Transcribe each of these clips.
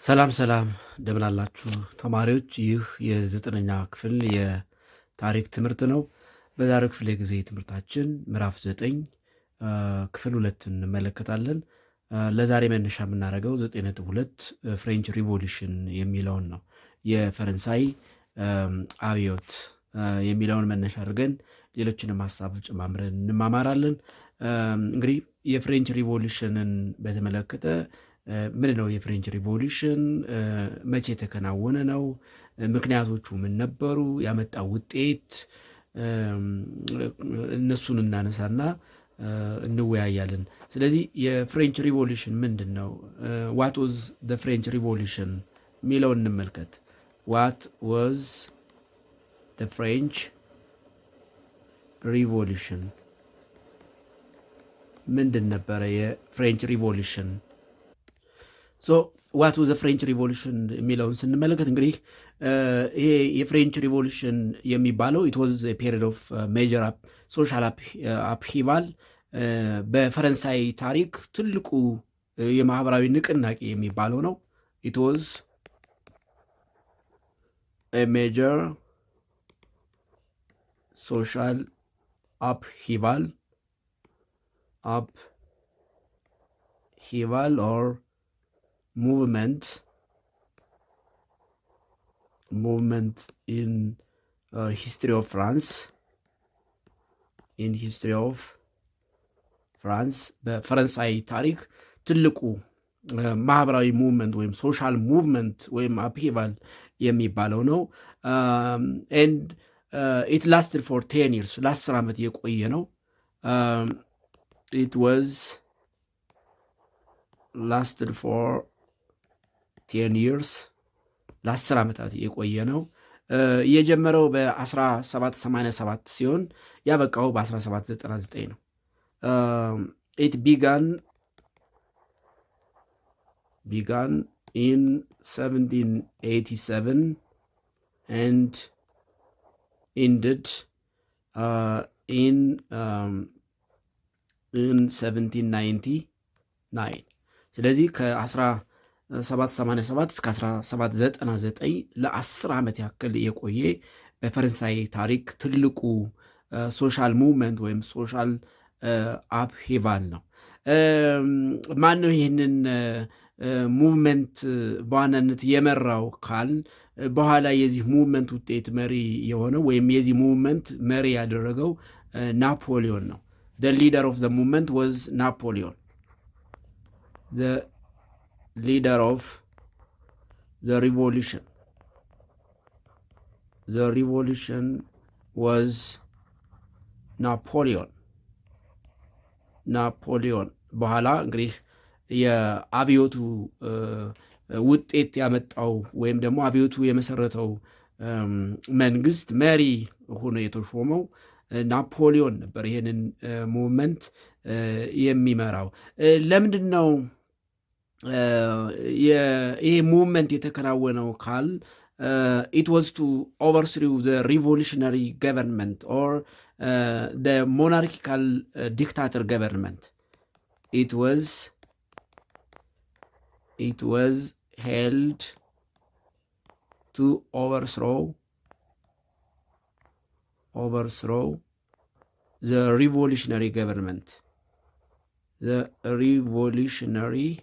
ሰላም ሰላም እንደምን አላችሁ ተማሪዎች? ይህ የዘጠነኛ ክፍል የታሪክ ትምህርት ነው። በዛሬው ክፍለ ጊዜ ትምህርታችን ምዕራፍ 9 ክፍል 2 እንመለከታለን። ለዛሬ መነሻ የምናደርገው 9.2 ፍሬንች ሪቮሉሽን የሚለውን ነው። የፈረንሳይ አብዮት የሚለውን መነሻ አድርገን ሌሎችንም ሀሳብ ጨማምረን እንማማራለን። እንግዲህ የፍሬንች ሪቮሉሽንን በተመለከተ ምን ነው የፍሬንች ሪቮሉሽን? መቼ የተከናወነ ነው? ምክንያቶቹ ምን ነበሩ? ያመጣው ውጤት? እነሱን እናነሳና እንወያያለን። ስለዚህ የፍሬንች ሪቮሉሽን ምንድን ነው? ዋት ዋዝ ዘ ፍሬንች ሪቮሉሽን የሚለውን እንመልከት። ዋት ዋዝ ዘ ፍሬንች ሪቮሉሽን? ምንድን ነበረ የፍሬንች ሪቮሉሽን? ዋት ዋዝ ዘ ፍሬንች ሪቮሉሽን የሚለውን ስንመለከት እንግዲህ ይሄ የፍሬንች ሪቮሉሽን የሚባለው ኢት ዋዝ ፔሪድ ኦፍ ሜጀር ሶሻል አፕሂቫል በፈረንሳይ ታሪክ ትልቁ የማህበራዊ ንቅናቄ የሚባለው ነው። ኢት ዋዝ ሜጀር ሶሻል አፕሂቫል ኦር movement in history of France በፈረንሳይ ታሪክ ትልቁ ማህበራዊ ሙቭመንት ወይም ሶሻል ሙቭመንት ወይም አፕሂቫል የሚባለው ነው። and it lasted for 10 years ለ10 ዓመት የቆየ ነው። it was lasted for 10 years ለ10 ዓመታት የቆየ ነው። የጀመረው በ1787 ሲሆን ያበቃው በ1799 ነው። it began in 1787 and ended in 1799 ስለዚህ ከ1787 እስከ 1799 ለ10 ዓመት ያክል የቆየ በፈረንሳይ ታሪክ ትልቁ ሶሻል ሙቭመንት ወይም ሶሻል አፕሂቫል ነው። ማን ነው ይህንን ሙቭመንት በዋናነት የመራው ካል በኋላ የዚህ ሙቭመንት ውጤት መሪ የሆነው ወይም የዚህ ሙቭመንት መሪ ያደረገው ናፖሊዮን ነው። the leader of the movement was Napoleon. The leader of the revolution was ናፖሊዮን በኋላ እንግዲህ የአብዮቱ ውጤት ያመጣው ወይም ደግሞ አብዮቱ የመሰረተው መንግስት መሪ ሆኖ የተሾመው ናፖሊዮን ነበር ይሄንን ሙቭመንት የሚመራው። ለምንድን ነው ይሄ ሙቭመንት የተከናወነው ካል it was to overthrow the revolutionary government or the monarchical dictator government. It was held to overthrow the revolutionary government. The revolutionary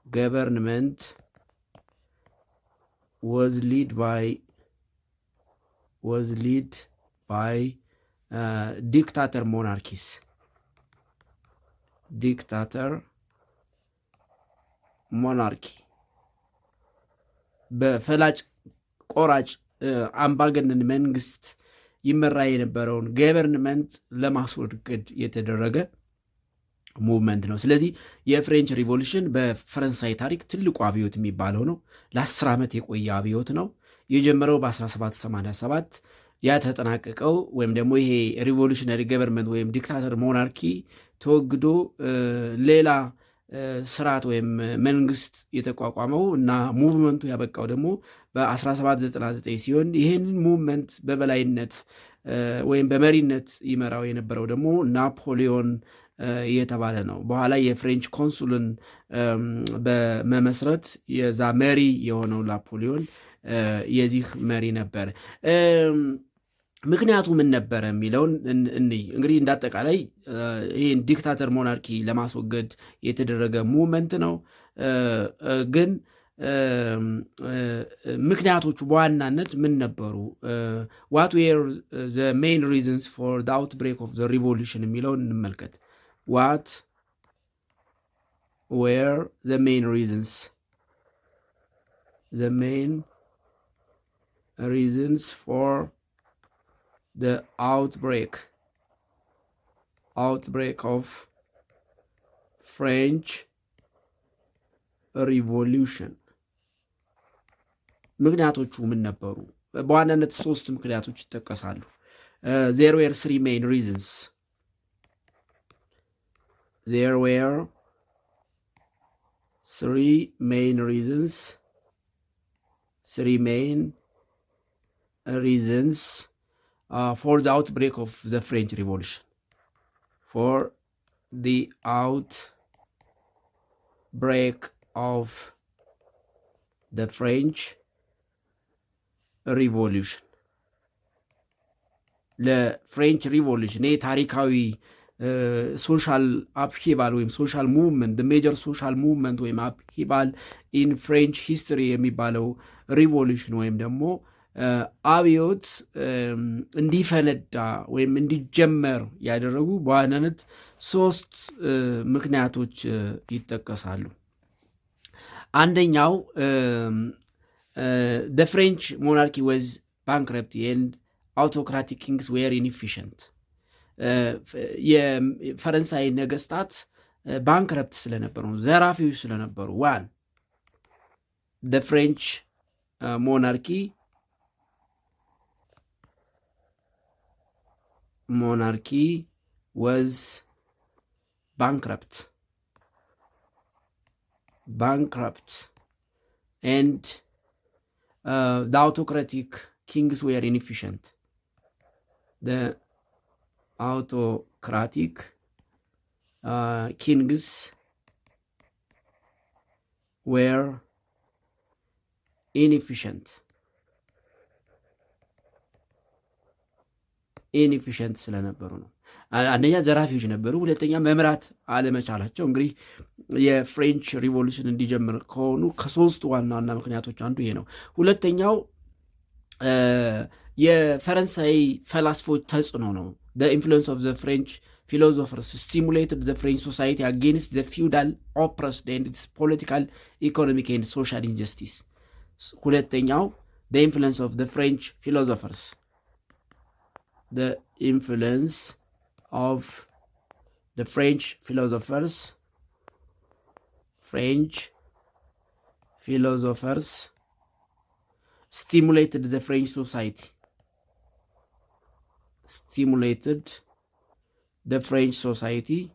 government was led by dictator monarchies. በፈላጭ ቆራጭ አምባገነን መንግስት ይመራ የነበረውን ገቨርንመንት ለማስወገድ የተደረገ ሙቭመንት ነው። ስለዚህ የፍሬንች ሪቮሉሽን በፈረንሳይ ታሪክ ትልቁ አብዮት የሚባለው ነው። ለ10 ዓመት የቆየ አብዮት ነው። የጀመረው በ1787 ያተጠናቀቀው ወይም ደግሞ ይሄ ሪቮሉሽነሪ ገቨርንመንት ወይም ዲክታተር ሞናርኪ ተወግዶ ሌላ ስርዓት ወይም መንግስት የተቋቋመው እና ሙቭመንቱ ያበቃው ደግሞ በ1799 ሲሆን ይህንን ሙቭመንት በበላይነት ወይም በመሪነት ይመራው የነበረው ደግሞ ናፖሊዮን የተባለ ነው። በኋላ የፍሬንች ኮንሱልን በመመስረት የዛ መሪ የሆነው ናፖሊዮን የዚህ መሪ ነበር። ምክንያቱ ምን ነበረ የሚለውን እንይ። እንግዲህ እንዳጠቃላይ ይህን ዲክታተር ሞናርኪ ለማስወገድ የተደረገ ሙቭመንት ነው። ግን ምክንያቶቹ በዋናነት ምን ነበሩ? ዋት ዌር ዘ ሜይን ሪዝንስ ፎር ዘ አውትብሬክ ኦፍ ዘ ሪቮሉሽን የሚለውን እንመልከት። ዋት ዌር ዘ ሜይን ሪዝንስ ፎር the outbreak of French Revolution ምክንያቶቹ ምን ነበሩ? በዋናነት 3 ምክንያቶች ይጠቀሳሉ። there were 3 main reasons. There were 3 main reasons for the outbreak of the French Revolution. For the outbreak of the French Revolution. ለፍሬንች ሪቮሉሽን ይህ ታሪካዊ ሶሻል አፕሂባል ወይም ሶሻል ሙቭመንት ሜጀር ሶሻል ሙቭመንት ወይም አፕሂባል ኢን ፍሬንች ሂስትሪ የሚባለው ሪቮሉሽን ወይም ደግሞ አብዮት እንዲፈነዳ ወይም እንዲጀመር ያደረጉ በዋናነት 3 ምክንያቶች ይጠቀሳሉ። አንደኛው the French monarchy was bankrupt and autocratic kings were inefficient. የፈረንሳይ ነገስታት ባንክረፕት ስለነበሩ ዘራፊዎች ስለነበሩ the French monarchy was bankrupt and the autocratic kings were inefficient. The autocratic kings were ኢንኤፊሽንት ስለነበሩ ነው። አንደኛ ዘራፊዎች ነበሩ፣ ሁለተኛ መምራት አለመቻላቸው። እንግዲህ የፍሬንች ሪቮሉሽን እንዲጀምር ከሆኑ ከ3 ዋና ዋና ምክንያቶች አንዱ ይሄ ነው። ሁለተኛው የፈረንሳይ ፈላስፎች ተጽዕኖ ነው። the influence of the French philosophers stimulated the French society against the feudal oppressed and its political, economic and social injustice. ሁለተኛው the influence of the French philosophers stimulated the French society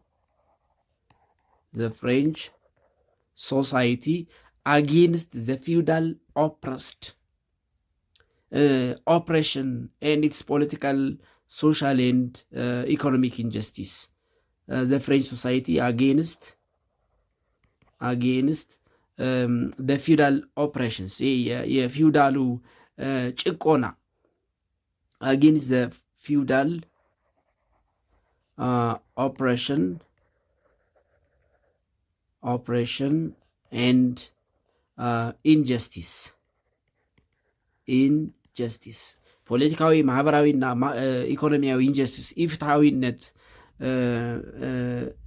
against the feudal oppression and its political, social and economic injustice. The French society against the feudal oppressions, የፊውዳሉ ጭቆና against the feudal oppression and injustice ፖለቲካዊ፣ ማህበራዊና ኢኮኖሚያዊ ኢንጀስቲስ ኢፍትሐዊነት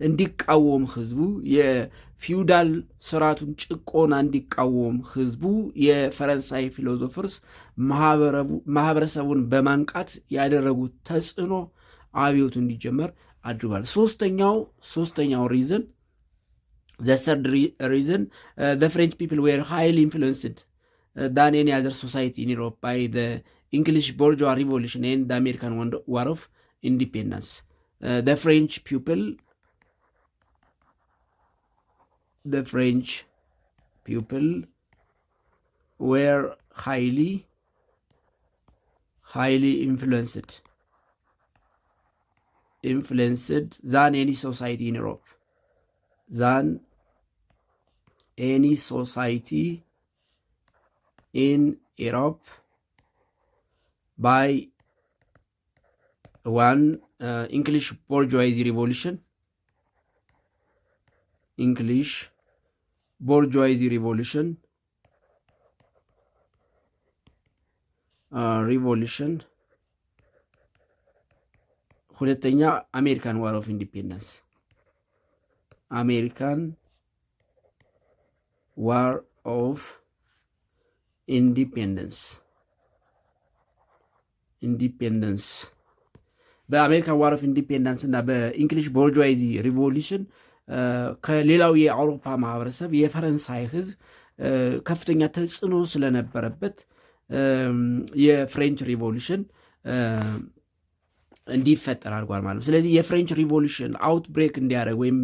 እንዲቃወም ህዝቡ፣ የፊውዳል ስርዓቱን ጭቆና እንዲቃወም ህዝቡ የፈረንሳይ ፊሎዞፈርስ ማህበረሰቡን በማንቃት ያደረጉት ተጽዕኖ አብዮቱ እንዲጀመር አድርጓል። ሶስተኛው ሪዝን the third reason, the French people were highly influenced than any other society in Europe by the English bourgeois revolution and the American War of Independence. The French people were highly influenced influenced than any society in Europe. Than any society in Europe by one English bourgeoisie revolution. English bourgeoisie revolution. Revolution. ሁለተኛ አሜሪካን ዋር ኦፍ ኢንዲፔንደንስ። አሜሪካን ዋር ኦፍ ኢንዲፔንደንስ። በአሜሪካን ዋር ኦፍ ኢንዲፔንደንስ እና በኢንግሊሽ ቦርጅዋይዚ ሪቮሉሽን ከሌላው የአውሮፓ ማህበረሰብ የፈረንሳይ ህዝብ ከፍተኛ ተጽዕኖ ስለነበረበት የፍሬንች ሪቮሉሽን እንዲፈጠር አድርጓል ማለት ነው። ስለዚህ የፍሬንች ሪቮሉሽን አውትብሬክ እንዲያደርግ ወይም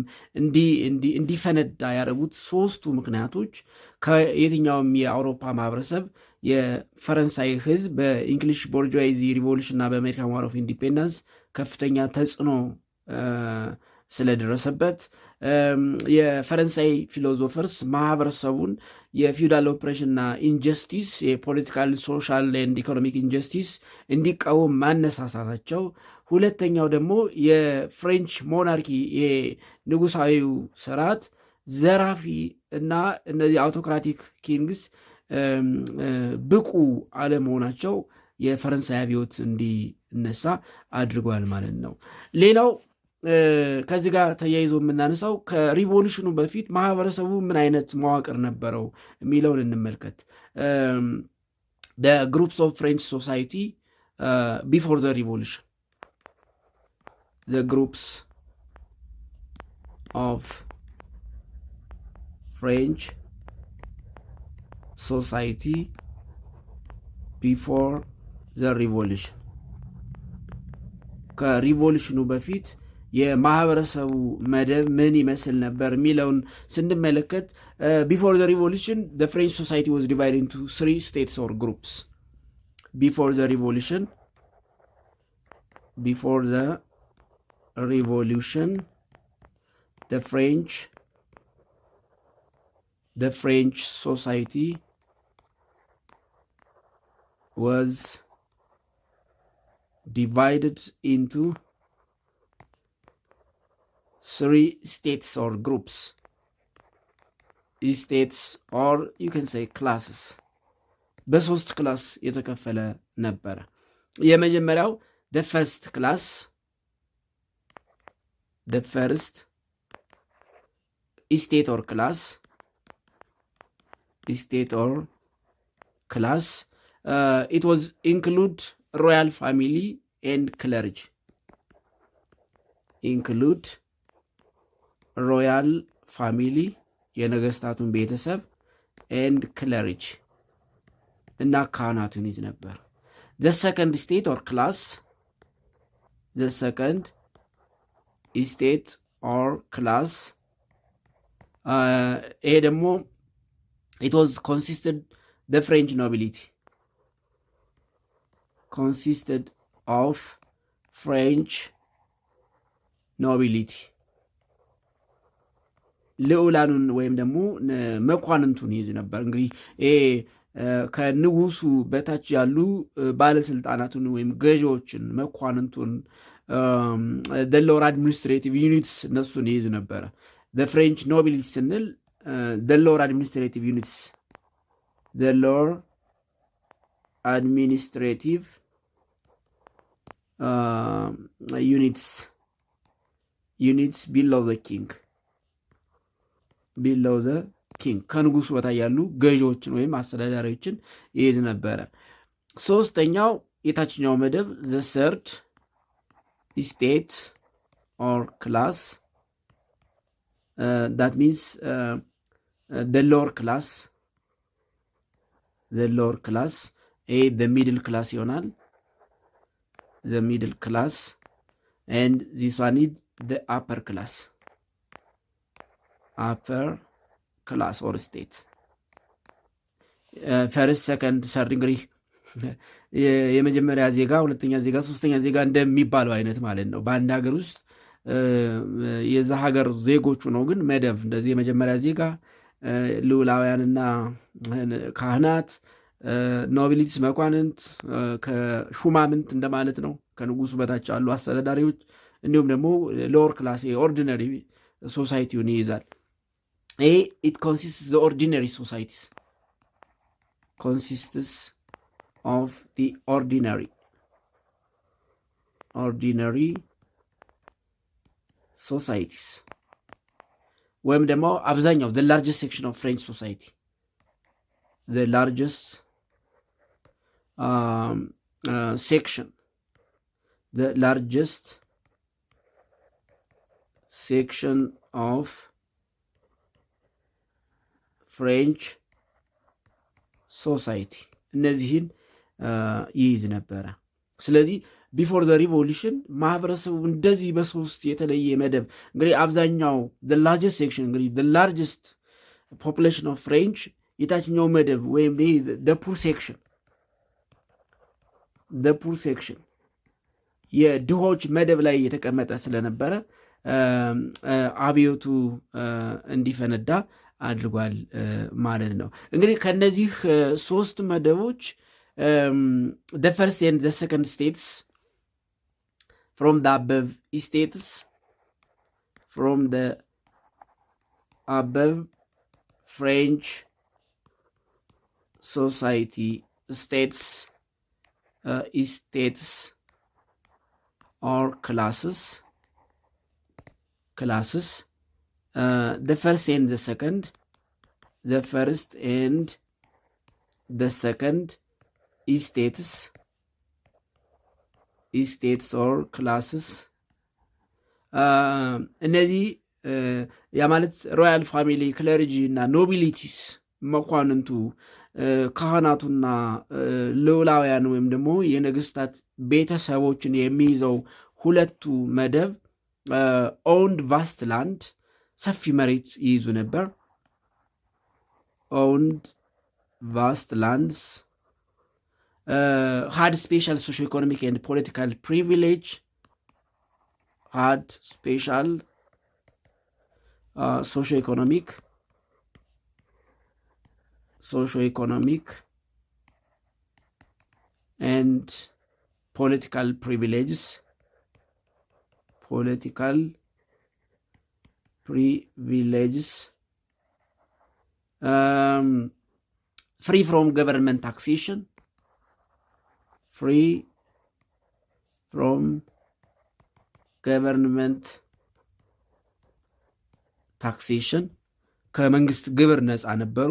እንዲፈነዳ ያደረጉት ሶስቱ ምክንያቶች ከየትኛውም የአውሮፓ ማህበረሰብ የፈረንሳይ ህዝብ በኢንግሊሽ ቦርጅዋይዚ ሪቮሉሽን እና በአሜሪካን ዋር ኦፍ ኢንዲፔንደንስ ከፍተኛ ተጽዕኖ ስለደረሰበት የፈረንሳይ ፊሎዞፈርስ ማህበረሰቡን የፊውዳል ኦፕሬሽን እና ኢንጀስቲስ የፖለቲካል ሶሻል ኤንድ ኢኮኖሚክ ኢንጀስቲስ እንዲቃወም ማነሳሳታቸው፣ ሁለተኛው ደግሞ የፍሬንች ሞናርኪ የንጉሳዊው ስርዓት ዘራፊ እና እነዚህ አውቶክራቲክ ኪንግስ ብቁ አለመሆናቸው የፈረንሳይ አብዮት እንዲነሳ አድርጓል ማለት ነው። ሌላው ከዚህ ጋር ተያይዞ የምናነሳው ከሪቮሉሽኑ በፊት ማህበረሰቡ ምን አይነት መዋቅር ነበረው የሚለውን እንመልከት። ግሩፕስ ኦፍ ፍሬንች ሶሳይቲ ቢፎር ዘ ሪቮሉሽን ግሩፕስ ኦፍ ፍሬንች ሶሳይቲ ቢፎር ዘ ሪቮሉሽን ከሪቮሉሽኑ በፊት የማህበረሰቡ መደብ ምን ይመስል ነበር የሚለውን ስንመለከት ቢፎር ዘ ሪቮሉሽን the French society was divided into 3 states or groups. Before the revolution, the French society was divided into 3 states or groups. States or you can say classes. በሶስት ክላስ የተከፈለ ነበረ። የመጀመሪያው the first class state or class. It was include royal family and clergy. Include ሮያል ፋሚሊ የነገስታቱን ቤተሰብ ኤንድ ክለሪጅ እና ካህናቱን ይዝ ነበር። ዘ ሰከንድ ስቴት ኦር ክላስ ይሄ ደግሞ it was consisted the French nobility consisted of French nobility ልዑላኑን ወይም ደግሞ መኳንንቱን ይዝ ነበር። እንግዲህ ከንጉሱ በታች ያሉ ባለስልጣናቱን ወይም ገዢዎችን መኳንንቱን the lower administrative units እነሱን ይዝ ነበረ። the French nobility ስንል the lower administrative units below the king ከንጉሱ በታይ ያሉ ገዢዎችን ወይም አስተዳዳሪዎችን ይይዝ ነበረ። ሶስተኛው የታችኛው መደብ the third state or class that means the lower class the middle class ይሆናል። the middle class and this one is the upper class or state. ፈርስት ሰከንድ ሰርድ እንግዲህ የመጀመሪያ ዜጋ፣ ሁለተኛ ዜጋ፣ ሶስተኛ ዜጋ እንደሚባለው አይነት ማለት ነው። በአንድ ሀገር ውስጥ የዛ ሀገር ዜጎቹ ነው ግን መደብ እንደዚህ የመጀመሪያ ዜጋ፣ ልዑላውያንና ካህናት፣ ኖቢሊቲስ መኳንንት፣ ከሹማምንት እንደማለት ነው። ከንጉሱ በታች ያሉ አስተዳዳሪዎች፣ እንዲሁም ደግሞ ሎወር ክላስ ኦርዲነሪ ሶሳይቲውን ይይዛል። ኢት ኮንሲስትስ ዘ ኦርዲነሪ ሶሳይቲስ ኮንሲስትስ ኦፍ ዘ ኦርዲነሪ ሶሳይቲስ ወይም ደግሞ አብዛኛው ዘ ላርጀስት ሴክሽን ኦፍ ፍሬንች ሶሳይቲ ዘ ላርጀስት section, the largest section of French society እነዚህን ይይዝ ነበረ። ስለዚህ ቢፎር ዘ ሪቮሉሽን ማህበረሰቡ እንደዚህ በሶስት የተለየ መደብ እንግዲህ አብዛኛው the largest section እንግዲህ the largest population of French የታችኛው መደብ ወይም the poor section ፑር ሴክሽን የድሆች መደብ ላይ የተቀመጠ ስለነበረ አብዮቱ እንዲፈነዳ አድርጓል ማለት ነው። እንግዲህ ከነዚህ ሶስት መደቦች the first and the second states from the above states from the above French society states states or classes the first and the second states or classes እነዚህ ያ ማለት ሮያል ፋሚሊ ክለርጂ እና ኖቢሊቲስ መኳንንቱ ካህናቱና ልዑላውያን ወይም ደግሞ የነገስታት ቤተሰቦችን የሚይዘው ሁለቱ መደብ ኦውንድ ቫስት ላንድ ሰፊ መሬት ይይዙ ነበር። ኦውንድ ቫስት ላንድስ ሃድ ስፔሻል ሶሾ ኢኮኖሚክ ኤንድ ፖለቲካል ፕሪቪሌጅ ሃድ ስፔሻል ሶሾ ኢኮኖሚክ and political privileges free from government taxation ከመንግስት ግብር ነፃ ነበሩ።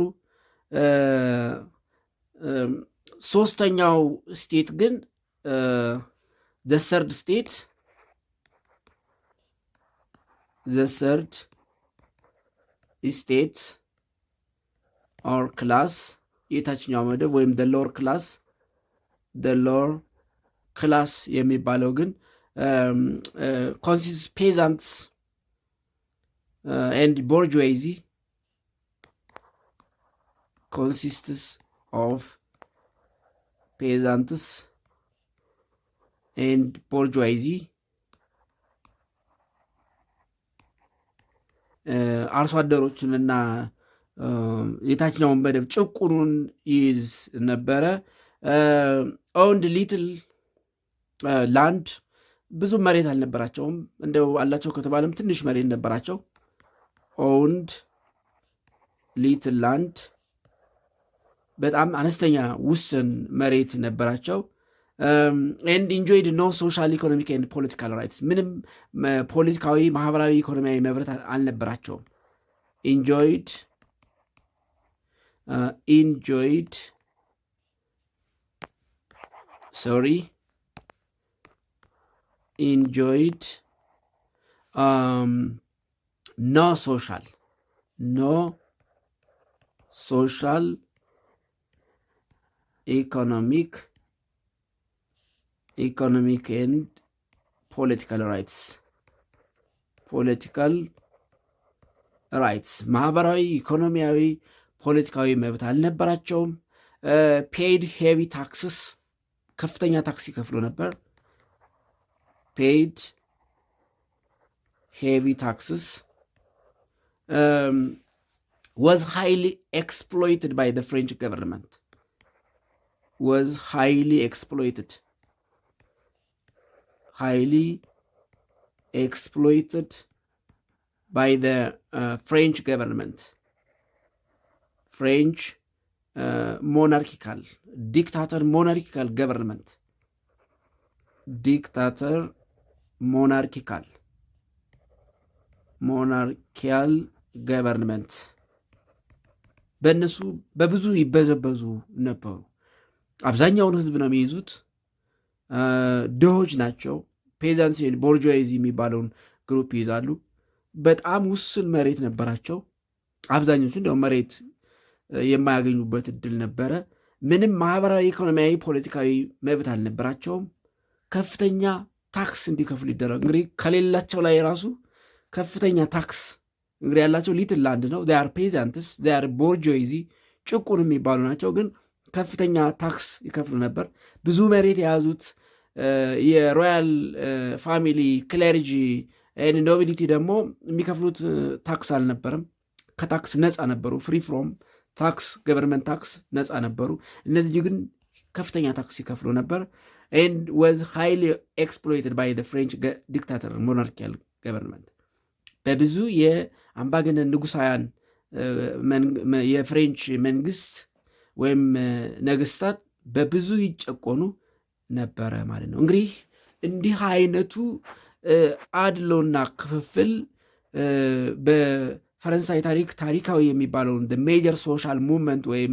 ሶስተኛው ስቴት ግን the third state or class የታችኛው መደብ ወይም the lower class የሚባለው ግን consists peasants and bourgeoisie consists of peasants and bourgeoisie አርሶ አደሮችንና የታችኛውን መደብ ጭቁኑን ይይዝ ነበረ። ኦውንድ ሊትል ላንድ ብዙ መሬት አልነበራቸውም። እንደው አላቸው ከተባለም ትንሽ መሬት ነበራቸው። ኦውንድ ሊትል ላንድ በጣም አነስተኛ ውስን መሬት ነበራቸው። ኤንድ ኢንጆይድ ኖ ሶሻል ኢኮኖሚክ ኤንድ ፖለቲካል ራይትስ ምንም ፖለቲካዊ፣ ማህበራዊ፣ ኢኮኖሚያዊ መብት አልነበራቸውም። ኢንጆይድ no social economic and political rights ማህበራዊ፣ ኢኮኖሚያዊ፣ ፖለቲካዊ መብት አልነበራቸውም። ፔድ ሄቪ ታክስስ ከፍተኛ ታክስ ይከፍሉ ነበር። paid heavy taxes, was highly exploited by the French government. Was highly exploited by the French government. French monarchical government. monarchical government በእነሱ በብዙ ይበዘበዙ ነበሩ። አብዛኛውን ህዝብ ነው የሚይዙት። ድሆች ናቸው። ፔዛንስ ኤንድ ቦርጆይዚ የሚባለውን ግሩፕ ይይዛሉ። በጣም ውስን መሬት ነበራቸው። አብዛኞቹ እንደው መሬት የማያገኙበት እድል ነበረ። ምንም ማህበራዊ፣ ኢኮኖሚያዊ፣ ፖለቲካዊ መብት አልነበራቸውም። ከፍተኛ ታክስ እንዲከፍሉ ይደረግ። እንግዲህ ከሌላቸው ላይ ራሱ ከፍተኛ ታክስ እንግዲህ ያላቸው ሊትል ላንድ ነው። ዚያር ፔዛንትስ ዚያር ቦርጆይዚ ጭቁን የሚባሉ ናቸው፣ ግን ከፍተኛ ታክስ ይከፍሉ ነበር። ብዙ መሬት የያዙት የሮያል ፋሚሊ ክሌርጂ ኖቢሊቲ ደግሞ የሚከፍሉት ታክስ አልነበረም። ከታክስ ነፃ ነበሩ። ፍሪ ፍሮም ታክስ ገቨርንመንት ታክስ ነፃ ነበሩ። እነዚህ ግን ከፍተኛ ታክስ ይከፍሉ ነበር። and was highly exploited by the French dictator monarchical government. በብዙ የአምባገነን ንጉሳውያን የፍሬንች መንግስት ወይም ነገስታት በብዙ ይጨቆኑ ነበረ ማለት ነው። እንግዲህ እንዲህ አይነቱ አድሎና ክፍፍል በፈረንሳይ ታሪካዊ የሚባለውን ሜጀር ሶሻል ሙቭመንት ወይም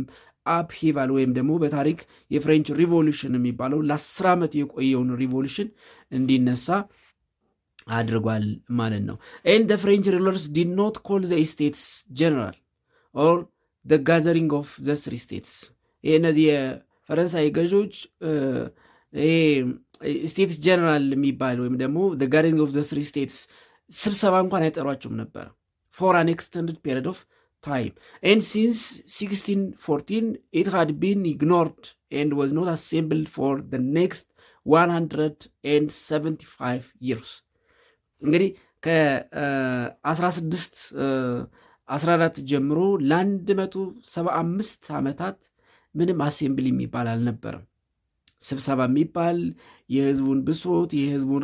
አፕሂቫል ወይም ደግሞ በታሪክ የፍሬንች ሪቮሉሽን የሚባለው ለ10 ዓመት የቆየውን ሪቮሉሽን እንዲነሳ አድርጓል ማለት ነው። and the French rulers did not call the states general or the gathering of the three states. እነዚህ የፈረንሳይ ገዦች ስቴትስ ጀነራል የሚባል ወይም ደግሞ the gathering of the three states ስብሰባ እንኳን አይጠሯቸውም ነበር for an extended period of time. And since 1614 it had been ignored and was not assembled for the next 175 years. እንግዲህ ከ1614 ጀምሮ ለ175 ዓመታት ምንም አሴምብሊ የሚባል አልነበረም። ስብሰባ የሚባል የህዝቡን ብሶት የህዝቡን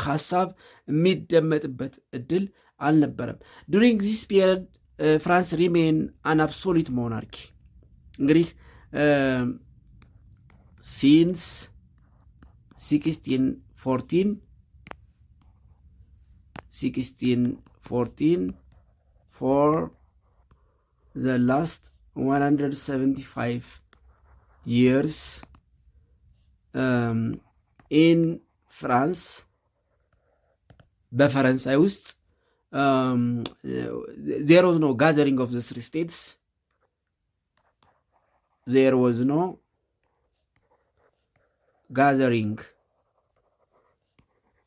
ሀሳብ የሚደመጥበት እድል አልነበረም። during this period France remained an absolute monarchy. እንግዲህ since 1614 for the last 175 years in France በፈረንሳይ ውስጥ there was no gathering of the three states. There was no gathering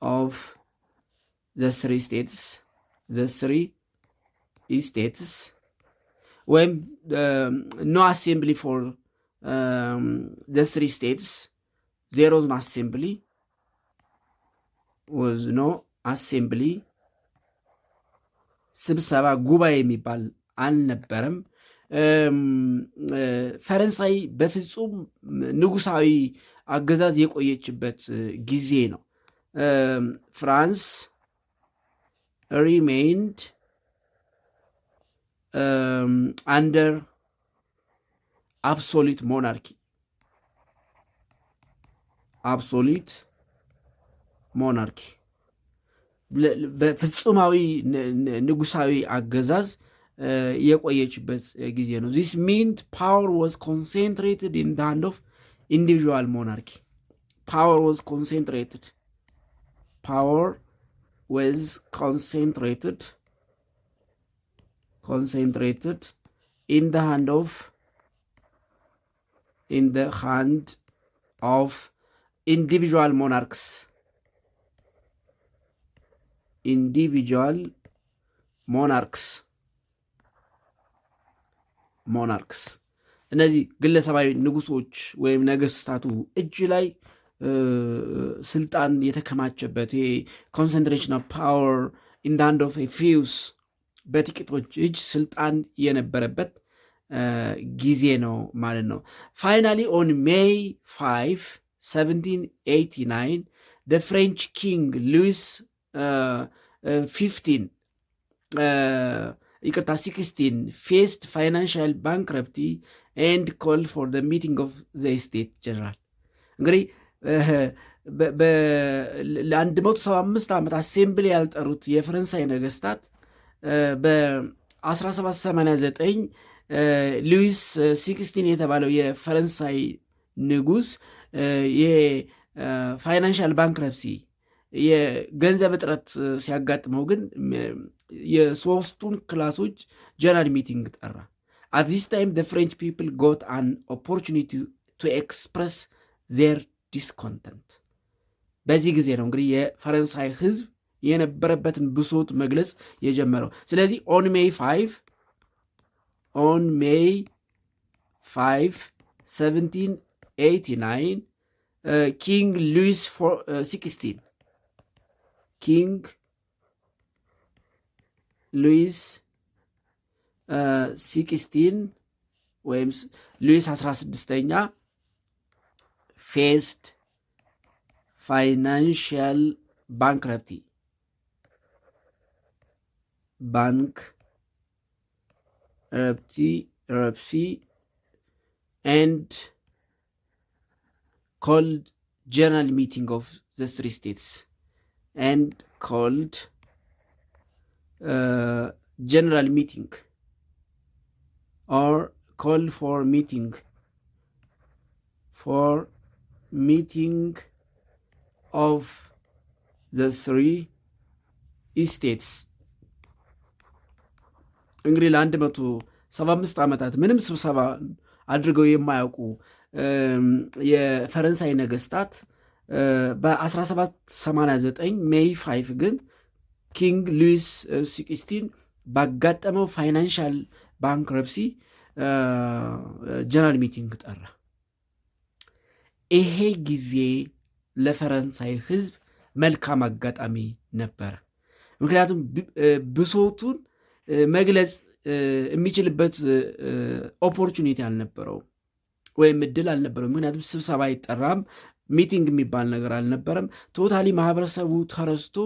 of the three states. When no assembly for the three states. There was no assembly. ስብሰባ ጉባኤ የሚባል አልነበረም። ፈረንሳይ በፍጹም ንጉሳዊ አገዛዝ የቆየችበት ጊዜ ነው። ፍራንስ remained under absolute monarchy. በፍጹማዊ ንጉሳዊ አገዛዝ የቆየችበት ጊዜ ነው። this meant power was concentrated in the hand of individual monarchy. Power was concentrated in the hand of individual monarchs. እነዚህ ግለሰባዊ ንጉሶች ወይም ነገስታቱ እጅ ላይ ስልጣን የተከማቸበት ይሄ ኮንሰንትሬሽን ኦፍ ፓወር ኢን ዘ ሃንድ ኦፍ ኤ ፊውስ በጥቂቶች እጅ ስልጣን የነበረበት ጊዜ ነው ማለት ነው። ፋይናሊ ኦን ሜይ 5 1789 the French king Louis 16 faced financial bankruptcy and called for the meeting of the States General። እንግዲህ ለ175 ዓመት አሴምብሊ ያልጠሩት የፈረንሳይ ነገስታት በ1789 ሉዊስ 16 የተባለው የፈረንሳይ ንጉስ የፋይናንሻል ባንክረፕሲ የገንዘብ እጥረት ሲያጋጥመው ግን የሶስቱን ክላሶች ጀነራል ሚቲንግ ጠራ። at this time the French people got an opportunity to express their discontent። በዚህ ጊዜ ነው እንግዲህ የፈረንሳይ ህዝብ የነበረበትን ብሶት መግለጽ የጀመረው። ስለዚህ on May 5 1789 ኪንግ ሉዊስ 16 ወይም ሉዊስ 16ኛ faced financial bankruptcy and called general meeting of the three states and called general meeting or call for meeting of the three states። እንግዲህ ለ175 ዓመታት ምንም ስብሰባ አድርገው የማያውቁ የፈረንሳይ ነገስታት በ1789 ሜይ 5 ግን ኪንግ ሉዊስ 16 ባጋጠመው ፋይናንሻል ባንክረፕሲ ጀነራል ሚቲንግ ጠራ። ይሄ ጊዜ ለፈረንሳይ ህዝብ መልካም አጋጣሚ ነበረ። ምክንያቱም ብሶቱን መግለጽ የሚችልበት ኦፖርቹኒቲ አልነበረው ወይም እድል አልነበረም። ምክንያቱም ስብሰባ አይጠራም፣ ሚቲንግ የሚባል ነገር አልነበረም። ቶታሊ ማህበረሰቡ ተረስቶ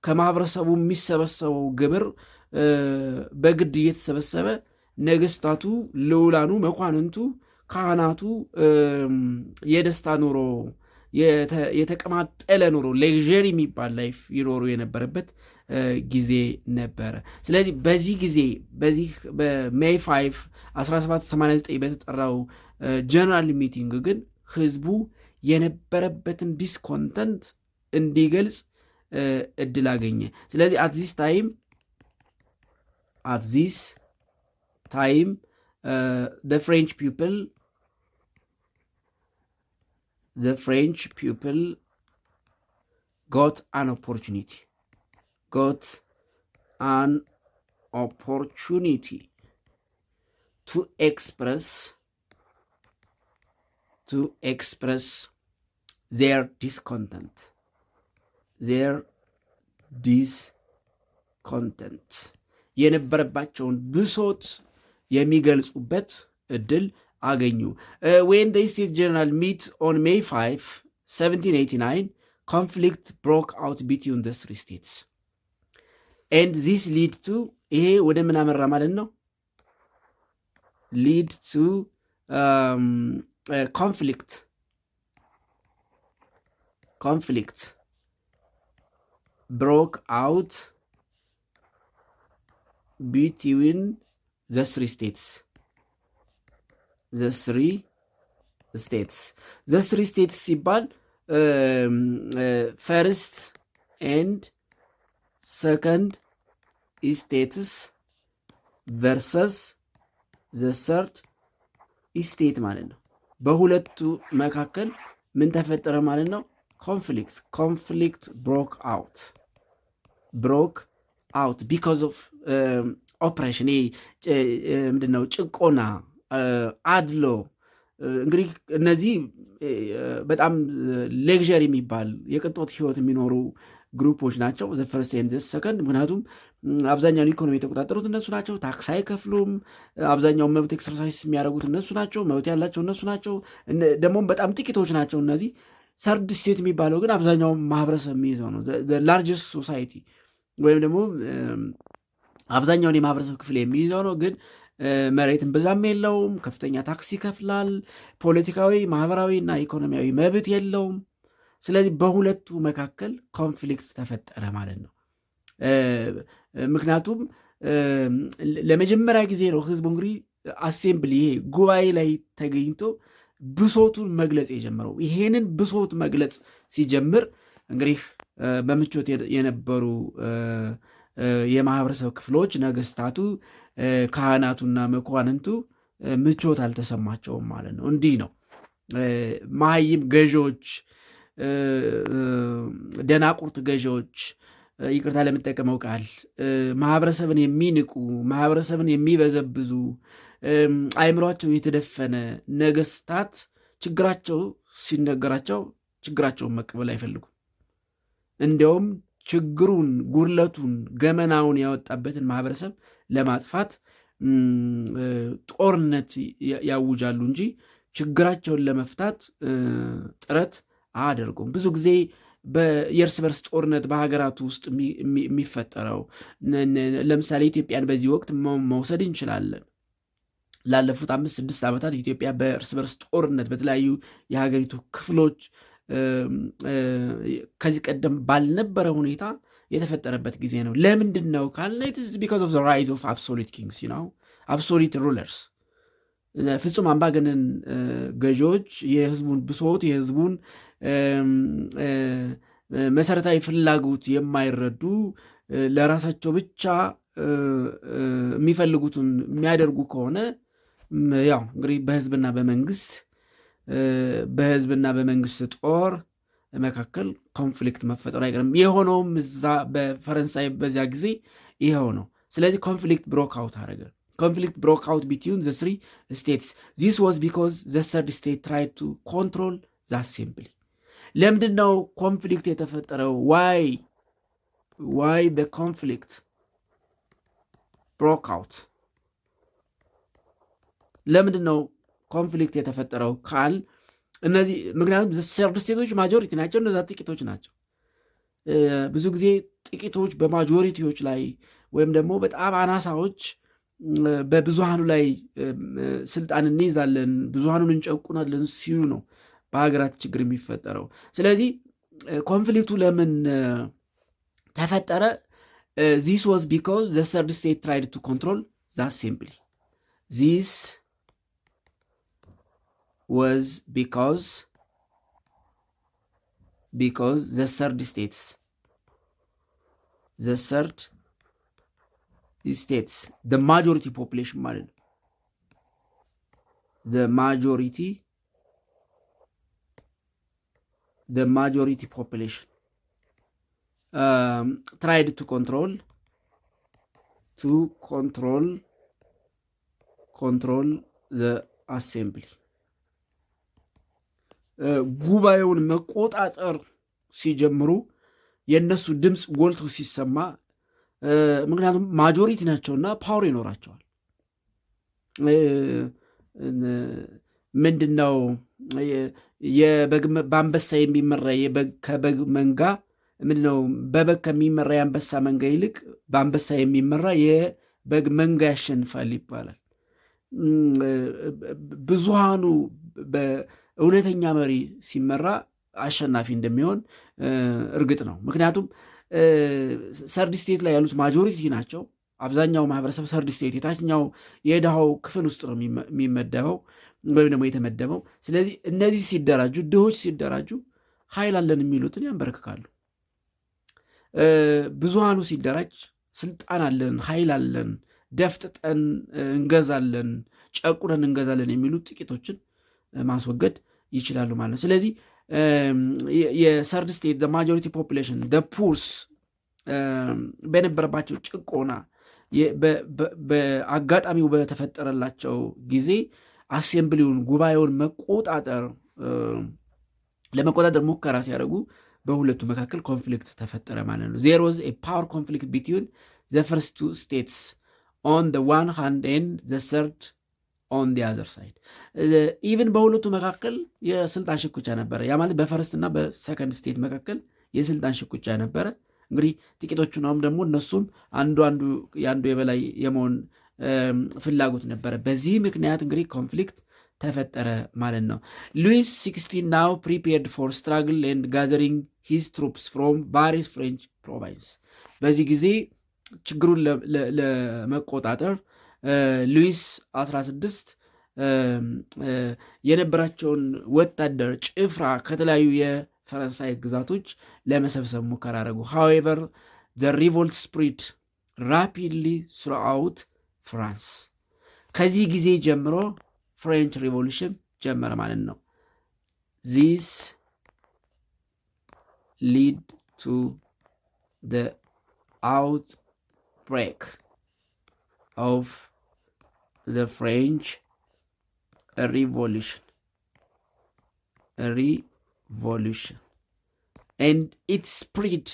ከማህበረሰቡ የሚሰበሰበው ግብር በግድ እየተሰበሰበ ነገስታቱ፣ ልዑላኑ፣ መኳንንቱ፣ ካህናቱ የደስታ ኑሮ የተቀማጠለ ኑሮ ሌክዠሪ የሚባል ላይፍ ይኖሩ የነበረበት ጊዜ ነበረ። ስለዚህ በዚህ ጊዜ በሜይ 5 1789 በተጠራው ጀነራል ሚቲንግ ግን ህዝቡ የነበረበትን ዲስኮንተንት እንዲገልጽ እድል አገኘ። ስለዚህ at this time the French people got an opportunity to express their discontent የነበረባቸውን ብሶት የሚገልጹበት እድል አገኙ። when the States General meet on May 5 1789 conflict broke out between the three states and this lead to ይሄ ወደ ምን አመራ ማለት ነው? lead to conflict broke out between the three states ሲባል ፈርስት ኤንድ ሰከንድ ስቴትስ ቨርሰስ ዘ ሰርድ ስቴት ማለት ነው። በሁለቱ መካከል ምን ተፈጠረ ማለት ነው? ኮንፍሊክት ብሮክ አውት ቢኮዝ ኦፍ ኦፕሬሽን ምንድነው? ጭቆና አድሎ እንግዲህ እነዚህ በጣም ሌክዠሪ የሚባል የቅንጦት ህይወት የሚኖሩ ግሩፖች ናቸው። ዘ ፈርስት ኤንድ ሰከንድ። ምክንያቱም አብዛኛውን ኢኮኖሚ የተቆጣጠሩት እነሱ ናቸው። ታክስ አይከፍሉም። አብዛኛውን መብት ኤክሰርሳይዝ የሚያደርጉት እነሱ ናቸው። መብት ያላቸው እነሱ ናቸው። ደግሞም በጣም ጥቂቶች ናቸው እነዚህ። ሰርድ ስቴት የሚባለው ግን አብዛኛውን ማህበረሰብ የሚይዘው ነው። ላርጀስት ሶሳይቲ ወይም ደግሞ አብዛኛውን የማህበረሰብ ክፍል የሚይዘው ነው። ግን መሬትን ብዛም የለውም። ከፍተኛ ታክስ ይከፍላል። ፖለቲካዊ፣ ማህበራዊ እና ኢኮኖሚያዊ መብት የለውም። ስለዚህ በሁለቱ መካከል ኮንፍሊክት ተፈጠረ ማለት ነው። ምክንያቱም ለመጀመሪያ ጊዜ ነው ህዝቡ እንግዲህ አሴምብሊ ይሄ ጉባኤ ላይ ተገኝቶ ብሶቱን መግለጽ የጀመረው። ይሄንን ብሶት መግለጽ ሲጀምር እንግዲህ በምቾት የነበሩ የማህበረሰብ ክፍሎች ነገስታቱ፣ ካህናቱና መኳንንቱ ምቾት አልተሰማቸውም ማለት ነው። እንዲህ ነው መሀይም ገዢዎች፣ ደናቁርት ገዢዎች፣ ይቅርታ ለምጠቀመው ቃል፣ ማህበረሰብን የሚንቁ ማህበረሰብን የሚበዘብዙ አእምሯቸው የተደፈነ ነገስታት ችግራቸው ሲነገራቸው ችግራቸውን መቀበል አይፈልጉም። እንዲያውም ችግሩን፣ ጉድለቱን፣ ገመናውን ያወጣበትን ማህበረሰብ ለማጥፋት ጦርነት ያውጃሉ እንጂ ችግራቸውን ለመፍታት ጥረት አያደርጉም። ብዙ ጊዜ የእርስ በርስ ጦርነት በሀገራቱ ውስጥ የሚፈጠረው ለምሳሌ ኢትዮጵያን በዚህ ወቅት መውሰድ እንችላለን። ላለፉት 5-6 ዓመታት ኢትዮጵያ በእርስ በርስ ጦርነት በተለያዩ የሀገሪቱ ክፍሎች ከዚህ ቀደም ባልነበረ ሁኔታ የተፈጠረበት ጊዜ ነው። ለምንድን ነው ካለ ቢካዝ ኦፍ ዘ ራይዝ ኦፍ አብሶሉት ኪንግስ አብሶሉት ሩለርስ፣ ፍጹም አምባገነን ገዢዎች የህዝቡን ብሶት የህዝቡን መሰረታዊ ፍላጎት የማይረዱ ለራሳቸው ብቻ የሚፈልጉትን የሚያደርጉ ከሆነ ያው እንግዲህ በህዝብና በመንግስት ጦር መካከል ኮንፍሊክት መፈጠሩ አይቀርም። የሆነውም እዛ በፈረንሳይ በዚያ ጊዜ ይኸው ነው። ስለዚህ ኮንፍሊክት ብሮክ አውት አደረገ። ኮንፍሊክት ብሮክ አውት ቢትዊን ዘ ስሪ ስቴትስ ዚስ ዋዝ ቢኮዝ ዘ ሰርድ ስቴት ትራይድ ቱ ኮንትሮል ዘ አሴምብሊ። ለምንድን ነው ኮንፍሊክት የተፈጠረው? ዋይ the conflict broke out? ለምንድን ነው ኮንፍሊክት የተፈጠረው ካል እነዚህ ምክንያቱም ሰርድ ስቴቶች ማጆሪቲ ናቸው፣ እነዛ ጥቂቶች ናቸው። ብዙ ጊዜ ጥቂቶች በማጆሪቲዎች ላይ ወይም ደግሞ በጣም አናሳዎች በብዙሃኑ ላይ ስልጣን እንይዛለን፣ ብዙሃኑን እንጨቁናለን ሲሉ ነው በሀገራት ችግር የሚፈጠረው። ስለዚህ ኮንፍሊክቱ ለምን ተፈጠረ? ዚስ ዋዝ ቢኮዝ ዘ ሰርድ ስቴት ትራይድ ቱ ኮንትሮል ዘ አሴምብሊ። ዚስ was because the third states, the majority population ማለት ነው። the majority population tried to control the assembly. ጉባኤውን መቆጣጠር ሲጀምሩ የእነሱ ድምፅ ጎልቶ ሲሰማ፣ ምክንያቱም ማጆሪቲ ናቸውና ፓወር ይኖራቸዋል። ምንድነው በአንበሳ የሚመራ ከበግ መንጋ ምንድነው በበግ ከሚመራ የአንበሳ መንጋ ይልቅ በአንበሳ የሚመራ የበግ መንጋ ያሸንፋል ይባላል። ብዙሃኑ እውነተኛ መሪ ሲመራ አሸናፊ እንደሚሆን እርግጥ ነው። ምክንያቱም ሰርድ ስቴት ላይ ያሉት ማጆሪቲ ናቸው። አብዛኛው ማህበረሰብ ሰርድ ስቴት የታችኛው የድሃው ክፍል ውስጥ ነው የሚመደበው ወይም ደግሞ የተመደበው። ስለዚህ እነዚህ ሲደራጁ፣ ድሆች ሲደራጁ ኃይል አለን የሚሉትን ያንበረክካሉ። ብዙሃኑ ሲደራጅ ስልጣን አለን፣ ኃይል አለን፣ ደፍጥጠን እንገዛለን፣ ጨቁነን እንገዛለን የሚሉት ጥቂቶችን ማስወገድ ይችላሉ ማለት ነው። ስለዚህ የሰርድ ስቴት ማጆሪቲ ፖፑሌሽን ፑርስ በነበረባቸው ጭቆና በአጋጣሚው በተፈጠረላቸው ጊዜ አሴምብሊውን ጉባኤውን ለመቆጣጠር ሙከራ ሲያደርጉ በሁለቱ መካከል ኮንፍሊክት ተፈጠረ ማለት ነው። ዜር ዋዝ ኤ ፓወር ኮንፍሊክት ቢትዊን ዘ ፈርስት ቱ ስቴትስ ኦን ዘ ዋን ሃንድ ኤንድ ዘ ሰርድ ኦን ዲ አዘር ሳይድ። ኢቭን በሁለቱ መካከል የስልጣን ሽኩቻ ነበረ። ያ ማለት በፈርስት እና በሰከንድ ስቴት መካከል የስልጣን ሽኩቻ ነበረ። እንግዲህ ጥቂቶቹ ነውም ደግሞ እነሱም የአንዱ የበላይ የመሆን ፍላጎት ነበረ። በዚህ ምክንያት እንግዲህ ኮንፍሊክት ተፈጠረ ማለት ነው። ሉዊስ 16 ናው ፕሪፔርድ ፎር ስትራግል ኤንድ ጋዘሪንግ ሂዝ ትሩፕስ ፍሮም ቫሪየስ ፍሬንች ፕሮቫንስ። በዚህ ጊዜ ችግሩን ለመቆጣጠር ሉዊስ 16 የነበራቸውን ወታደር ጭፍራ ከተለያዩ የፈረንሳይ ግዛቶች ለመሰብሰብ ሙከራ አደረጉ። ሃዌቨር ዘ ሪቮልት ስፕሪድ ራፒድሊ ስሩአውት ፍራንስ። ከዚህ ጊዜ ጀምሮ ፍሬንች ሪቮሉሽን ጀመረ ማለት ነው። ዚስ ሊድ ቱ ዘ outbreak of the French Revolution, and it spread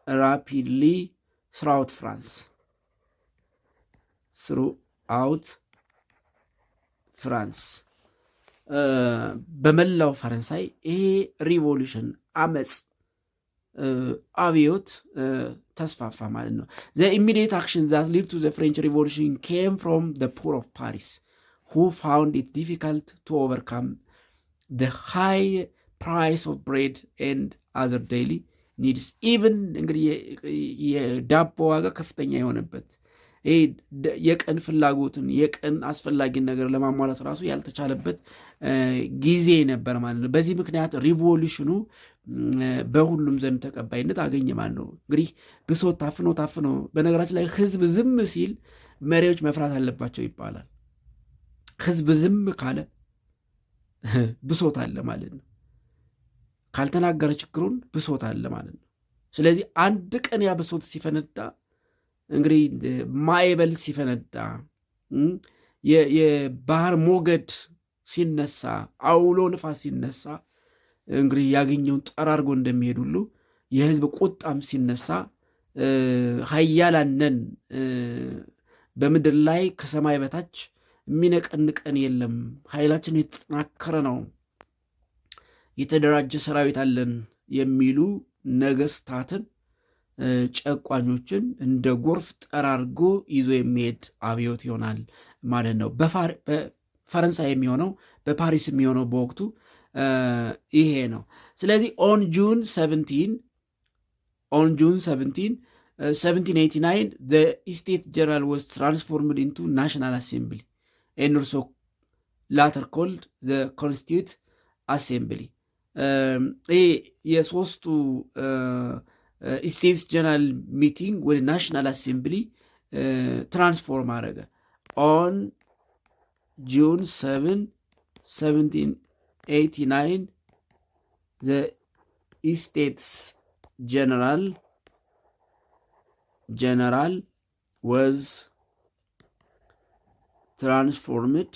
rapidly. Throughout France. በመላው ፈረንሳይ ይሄ ሪቮሉሽን አመፅ አብዮት ተስፋፋ ማለት ነው። ዘ ኢሚዲየት አክሽን ዛት ሊድ ቱ ዘ ፍሬንች ሪቮሉሽን ኬም ፍሮም ዘ ፑር ኦፍ ፓሪስ ሁ ፋውንድ ኢት ዲፊካልት ቱ ኦቨርካም ዘ ሃይ ፕራይስ ኦፍ ብሬድ ኤንድ አዘር ዴይሊ ኒድስ። ኢቭን እንግዲህ የዳቦ ዋጋ ከፍተኛ የሆነበት የቀን ፍላጎትን የቀን አስፈላጊን ነገር ለማሟላት ራሱ ያልተቻለበት ጊዜ ነበር ማለት ነው። በዚህ ምክንያት ሪቮሉሽኑ በሁሉም ዘንድ ተቀባይነት አገኘ ማለት ነው። እንግዲህ ብሶት ታፍኖ በነገራችን ላይ ህዝብ ዝም ሲል መሪዎች መፍራት አለባቸው ይባላል። ህዝብ ዝም ካለ ብሶት አለ ማለት ነው። ካልተናገረ ችግሩን ብሶት አለ ማለት ነው። ስለዚህ አንድ ቀን ያ ብሶት ሲፈነዳ እንግዲህ ማዕበል ሲፈነዳ የባህር ሞገድ ሲነሳ አውሎ ንፋስ ሲነሳ እንግዲህ ያገኘውን ጠራርጎ እንደሚሄድ ሁሉ የህዝብ ቁጣም ሲነሳ ኃያላነን በምድር ላይ ከሰማይ በታች የሚነቀንቀን የለም፣ ኃይላችን የተጠናከረ ነው፣ የተደራጀ ሰራዊት አለን የሚሉ ነገስታትን ጨቋኞችን እንደ ጎርፍ ጠራርጎ ይዞ የሚሄድ አብዮት ይሆናል ማለት ነው። በፈረንሳይ የሚሆነው በፓሪስ የሚሆነው በወቅቱ ይሄ ነው። ስለዚህ ኦን ጁን 1789 the States General was transformed into National Assembly and also later called the Constituent Assembly። ይህ የሶስቱ ስቴትስ ጀነራል ሚቲንግ ወደ ናሽናል አሴምብሊ ትራንስፎርም አደረገ። ኦን ጁን 7 1789 ዘ ስቴትስ ጀነራል ወዝ ትራንስፎርምድ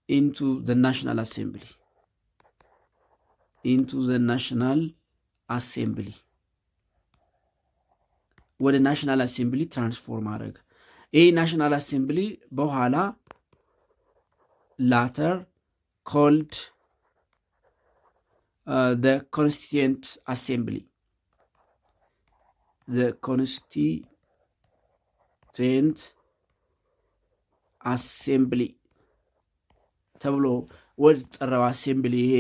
into the National Assembly. ወደ ናሽናል አሴምብሊ ትራንስፎርም አደረገ። ይህ ናሽናል አሴምብሊ በኋላ ላተር ኮልድ the Constituent Assembly ተብሎ ወደ ጠራው አሴምብሊ ይሄ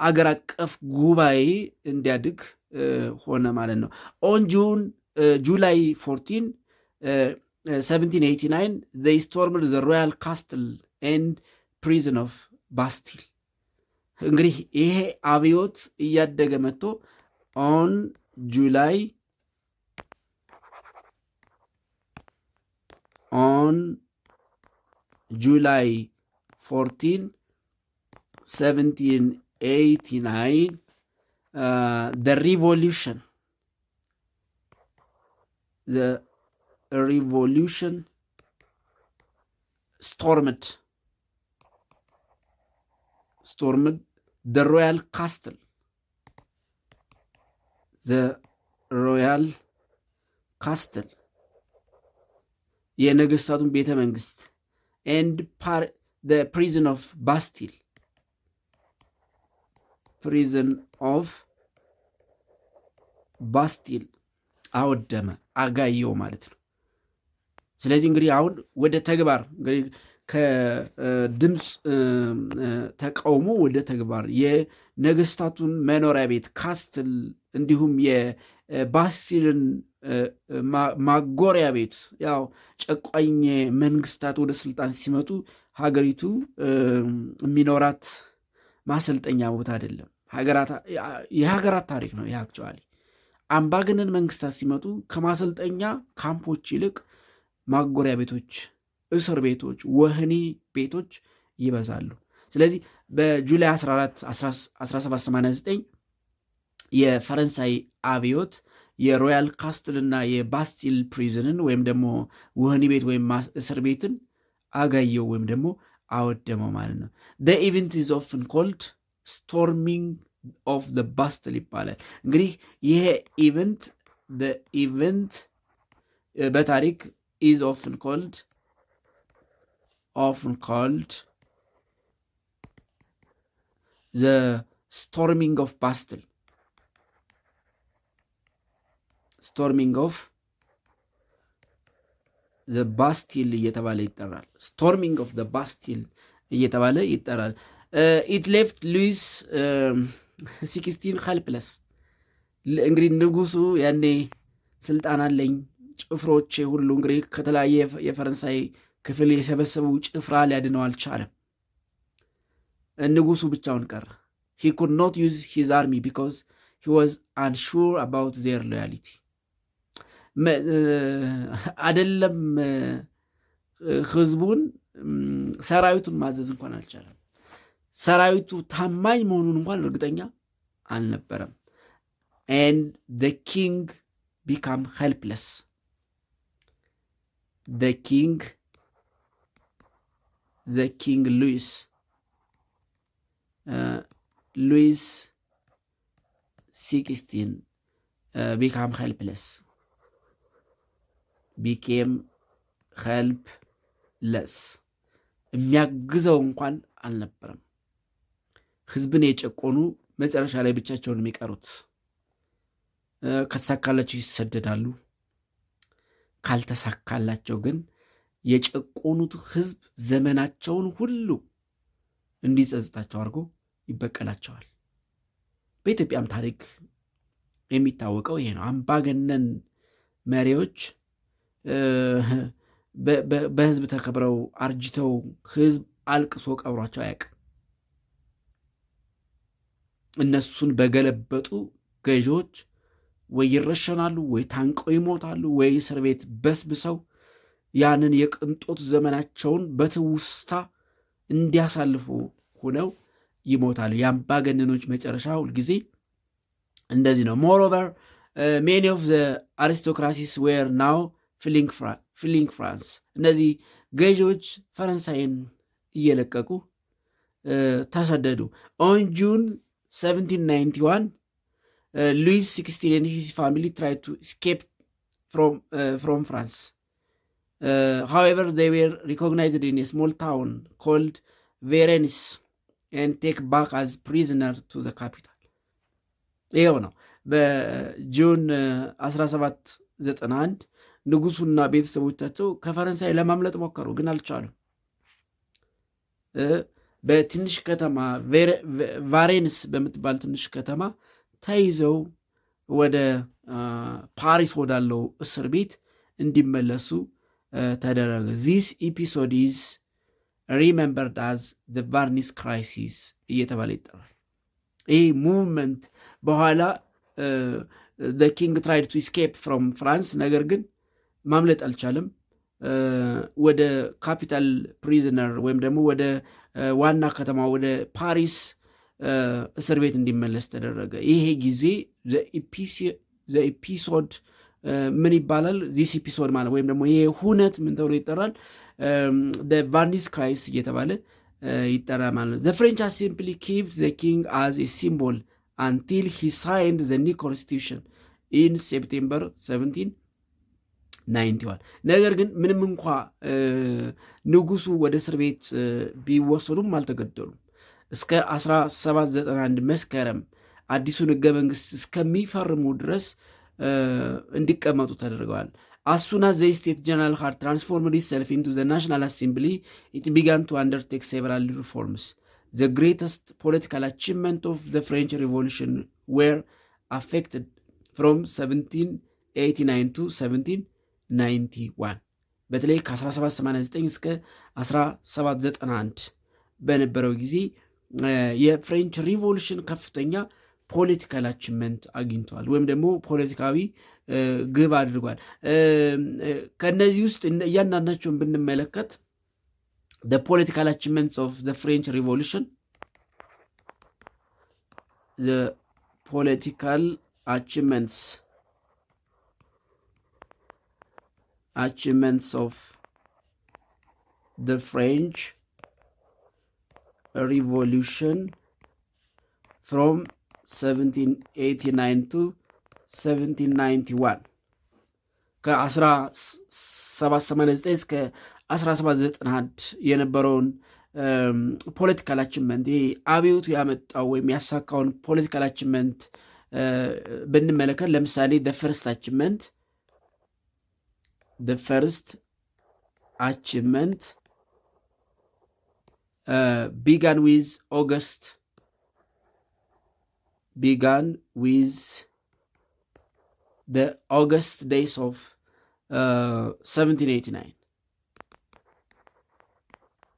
አገር አቀፍ ጉባኤ እንዲያድግ ሆነ ማለት ነው። ኦን ጁላይ 14 1789 they stormed the royal castle and prison of Bastille። እንግዲህ ይሄ አብዮት እያደገ መጥቶ ኦን ጁላይ 14 1789 89 the revolution stormed the royal castle, የነገስታቱን ቤተ መንግስት and the prison of Bastille አወደመ፣ አጋየው ማለት ነው። ስለዚህ እንግዲህ አሁን ወደ ተግባር እንግዲህ ከድምፅ ተቃውሞ ወደ ተግባር የነገስታቱን መኖሪያ ቤት ካስትል እንዲሁም የባስቲልን ማጎሪያ ቤት ያው ጨቋኝ መንግስታት ወደ ስልጣን ሲመጡ ሀገሪቱ የሚኖራት ማሰልጠኛ ቦታ አይደለም። የሀገራት ታሪክ ነው። ይህ አክቹዋሊ አምባገነን መንግስታት ሲመጡ ከማሰልጠኛ ካምፖች ይልቅ ማጎሪያ ቤቶች፣ እስር ቤቶች፣ ወህኒ ቤቶች ይበዛሉ። ስለዚህ በጁላይ 14 1789 የፈረንሳይ አብዮት የሮያል ካስትልና የባስቲል ፕሪዝንን ወይም ደግሞ ወህኒ ቤት ወይም እስር ቤትን አጋየው ወይም ደግሞ አወደመው ማለት ነው። the event is often called storming of the Bastille ይባላል። እንግዲህ ይሄ ኢቨንት በታሪክ is often called the storming of Bastille, እየተባለ ይጠራል። storming of the Bastille እየተባለ ይጠራል። it left Louis 16 helpless። እንግዲህ ንጉሱ ያኔ ስልጣን አለኝ ጭፍሮቼ ሁሉ እንግዲህ ከተለያየ የፈረንሳይ ክፍል የሰበሰቡ ጭፍራ ሊያድነው አልቻለም። ንጉሱ ብቻውን ቀረ። he could not use his army because he was unsure about their loyalty። አይደለም ህዝቡን ሰራዊቱን ማዘዝ እንኳን አልቻለም። ሰራዊቱ ታማኝ መሆኑን እንኳን እርግጠኛ አልነበረም። and the king became helpless። the king Louis 16 became helpless የሚያግዘው እንኳን አልነበረም። ህዝብን የጨቆኑ መጨረሻ ላይ ብቻቸውን የሚቀሩት ከተሳካላቸው ይሰደዳሉ፣ ካልተሳካላቸው ግን የጨቆኑት ህዝብ ዘመናቸውን ሁሉ እንዲጸጽታቸው አድርጎ ይበቀላቸዋል። በኢትዮጵያም ታሪክ የሚታወቀው ይሄ ነው። አምባገነን መሪዎች በህዝብ ተከብረው አርጅተው ህዝብ አልቅሶ ቀብሯቸው አያውቅም። እነሱን በገለበጡ ገዢዎች ወይ ይረሸናሉ፣ ወይ ታንቀው ይሞታሉ፣ ወይ እስር ቤት በስብሰው ያንን የቅንጦት ዘመናቸውን በትውስታ እንዲያሳልፉ ሆነው ይሞታሉ። የአምባገነኖች መጨረሻ ሁልጊዜ እንደዚህ ነው። ሞሮቨር ሜኒ ኦፍ ዘ አሪስቶክራሲስ ዌር ናው ፍሊንግ ፍራንስ። እነዚህ ገዢዎች ፈረንሳይን እየለቀቁ ተሰደዱ። ኦን ጁን 1791 ሉዊስ 16 and his family tried to escape from France. However, they were recognized in a small town called Varennes and taken back as prisoner to the capital. ይኸው ነው። በጁን 1791 ንጉሱና ቤተሰቦቻቸው ከፈረንሳይ ለማምለጥ ሞከሩ፣ ግን አልቻሉም። በትንሽ ከተማ ቫሬንስ በምትባል ትንሽ ከተማ ተይዘው ወደ ፓሪስ ወዳለው እስር ቤት እንዲመለሱ ተደረገ። ዚስ ኤፒሶድ ኢዝ ሪሜምበርድ አዝ ዘ ቫርኒስ ክራይሲስ እየተባለ ይጠራል። ይህ ሙቭመንት በኋላ ዘ ኪንግ ትራይድ ቱ ኢስኬፕ ፍሮም ፍራንስ፣ ነገር ግን ማምለጥ አልቻለም። ወደ ካፒታል ፕሪዝነር ወይም ደግሞ ወደ ዋና ከተማ ወደ ፓሪስ እስር ቤት እንዲመለስ ተደረገ። ይሄ ጊዜ ኤፒሶድ ምን ይባላል? ዚስ ኤፒሶድ ማለት ወይም ደግሞ ይሄ ሁነት ምን ተብሎ ይጠራል? ቫርኒስ ክራይስ እየተባለ ይጠራ ማለት ነው። ዘ ፍሬንች አሴምብሊ ኪፕ ዘ ኪንግ አዝ ኤ ሲምቦል አንቲል ሂ ሳይንድ ዘ ኒው ኮንስቲቱሽን ኢን ሴፕቴምበር 1791። ነገር ግን ምንም እንኳ ንጉሱ ወደ እስር ቤት ቢወሰዱም አልተገደሉም። እስከ 1791 መስከረም አዲሱን ህገ መንግስት እስከሚፈርሙ ድረስ እንዲቀመጡ ተደርገዋል። As soon as the State General had transformed itself into the National Assembly, it began to undertake several reforms. The greatest political achievement of the French Revolution were affected from 1789 to 1791. በተለይ ከ1789 እስከ 1791 በነበረው ጊዜ የፍሬንች ሪቮሉሽን ከፍተኛ ፖለቲካል አቺቭመንት አግኝተዋል ወይም ደግሞ ፖለቲካዊ ግብ አድርጓል። ከነዚህ ውስጥ እያንዳንዳቸውን ብንመለከት the political achievements of the French Revolution, the political achievements of the French Revolution from 1789 to 1791 ከ1789 እስከ 1791 የነበረውን ፖለቲካል አቺቭመንት ይሄ አብዮቱ ያመጣው ወይም ያሳካውን ፖለቲካል አቺቭመንት ብንመለከት ለምሳሌ the first achievement began with the August days of 1789.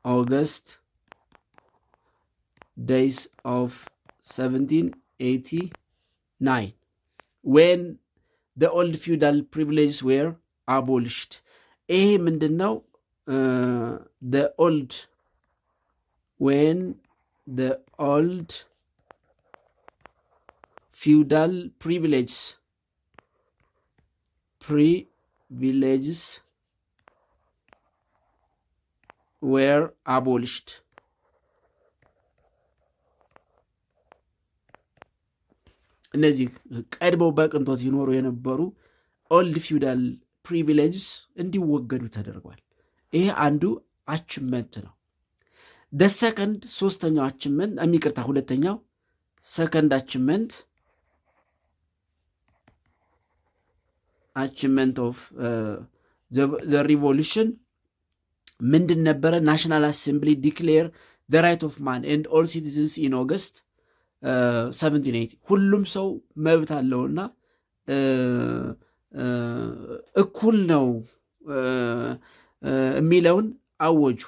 August days of 1789, when the old feudal privileges were abolished. ይሄ ምንድን ነው? when the old feudal privileges were abolished. እነዚህ ቀድመው በቅንጦት ይኖሩ የነበሩ ኦልድ ፊውዳል ፕሪቪሌጅስ እንዲወገዱ ተደርጓል። ይሄ አንዱ አችመንት ነው። ሰከንድ ሶስተኛው አችመንት የሚቅርታ ሁለተኛው ሰከንድ አቺቭመንት ኦፍ ዘ ሪቮሉሽን ምንድን ነበረ? ናሽናል አሴምብሊ ዲክሌር ዘ ራይት ኦፍ ማን ኤንድ ኦል ሲቲዝንስ ኢን ኦገስት 1780። ሁሉም ሰው መብት አለውና እኩል ነው የሚለውን አወጁ።